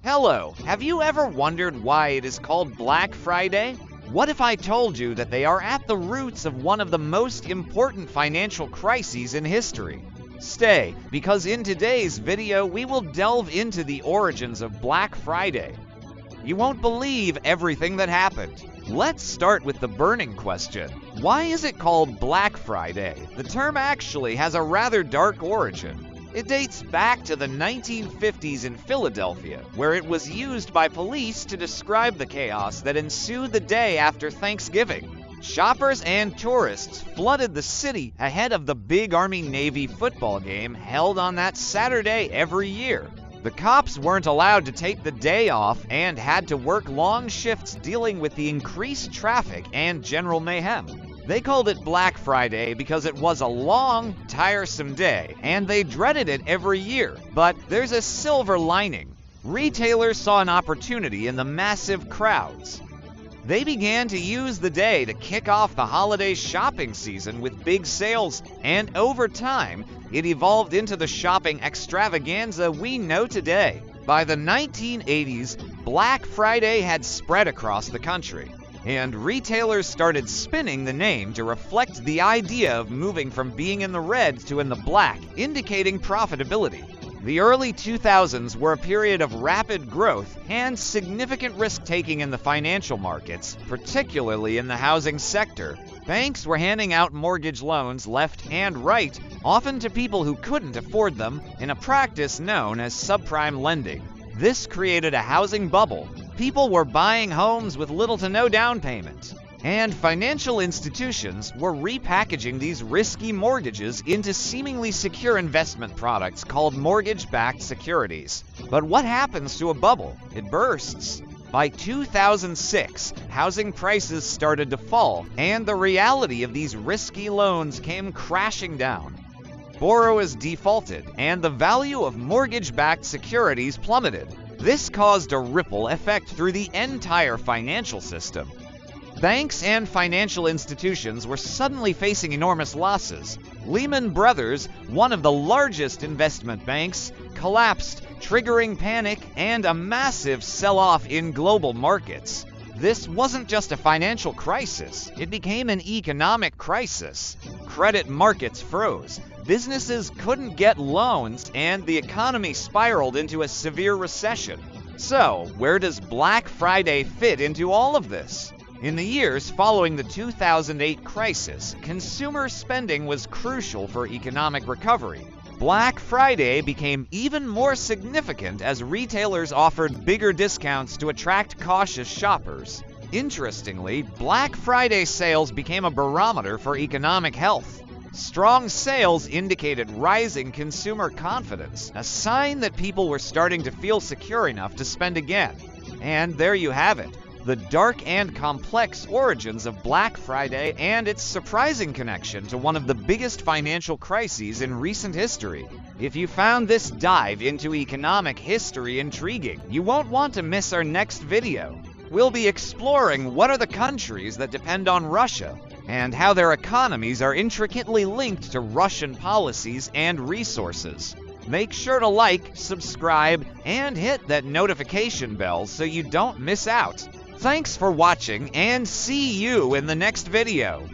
Hello, have you ever wondered why it is called Black Friday? What if I told you that they are at the roots of one of the most important financial crises in history? Stay, because in today's video we will delve into the origins of Black Friday. You won't believe everything that happened. Let's start with the burning question. Why is it called Black Friday? The term actually has a rather dark origin. It dates back to the 1950s in Philadelphia, where it was used by police to describe the chaos that ensued the day after Thanksgiving. Shoppers and tourists flooded the city ahead of the big Army-Navy football game held on that Saturday every year. The cops weren't allowed to take the day off and had to work long shifts dealing with the increased traffic and general mayhem. They called it Black Friday because it was a long, tiresome day, and they dreaded it every year. But there's a silver lining. Retailers saw an opportunity in the massive crowds. They began to use the day to kick off the holiday shopping season with big sales, and over time, it evolved into the shopping extravaganza we know today. By the 1980s, Black Friday had spread across the country, and retailers started spinning the name to reflect the idea of moving from being in the red to in the black, indicating profitability. The early 2000s were a period of rapid growth and significant risk-taking in the financial markets, particularly in the housing sector. Banks were handing out mortgage loans left and right, often to people who couldn't afford them, in a practice known as subprime lending. This created a housing bubble. People were buying homes with little to no down payment, and financial institutions were repackaging these risky mortgages into seemingly secure investment products called mortgage-backed securities. But what happens to a bubble? It bursts. By 2006, housing prices started to fall, and the reality of these risky loans came crashing down. Borrowers defaulted, and the value of mortgage-backed securities plummeted. This caused a ripple effect through the entire financial system. Banks and financial institutions were suddenly facing enormous losses. Lehman Brothers, one of the largest investment banks, collapsed, triggering panic and a massive sell-off in global markets. This wasn't just a financial crisis, it became an economic crisis. Credit markets froze, businesses couldn't get loans, and the economy spiraled into a severe recession. So, where does Black Friday fit into all of this? In the years following the 2008 crisis, consumer spending was crucial for economic recovery. Black Friday became even more significant as retailers offered bigger discounts to attract cautious shoppers. Interestingly, Black Friday sales became a barometer for economic health. Strong sales indicated rising consumer confidence, a sign that people were starting to feel secure enough to spend again. And there you have it, the dark and complex origins of Black Friday and its surprising connection to one of the biggest financial crises in recent history. If you found this dive into economic history intriguing, you won't want to miss our next video. We'll be exploring what are the countries that depend on Russia, and how their economies are intricately linked to Russian policies and resources. Make sure to like, subscribe, and hit that notification bell so you don't miss out. Thanks for watching, and see you in the next video.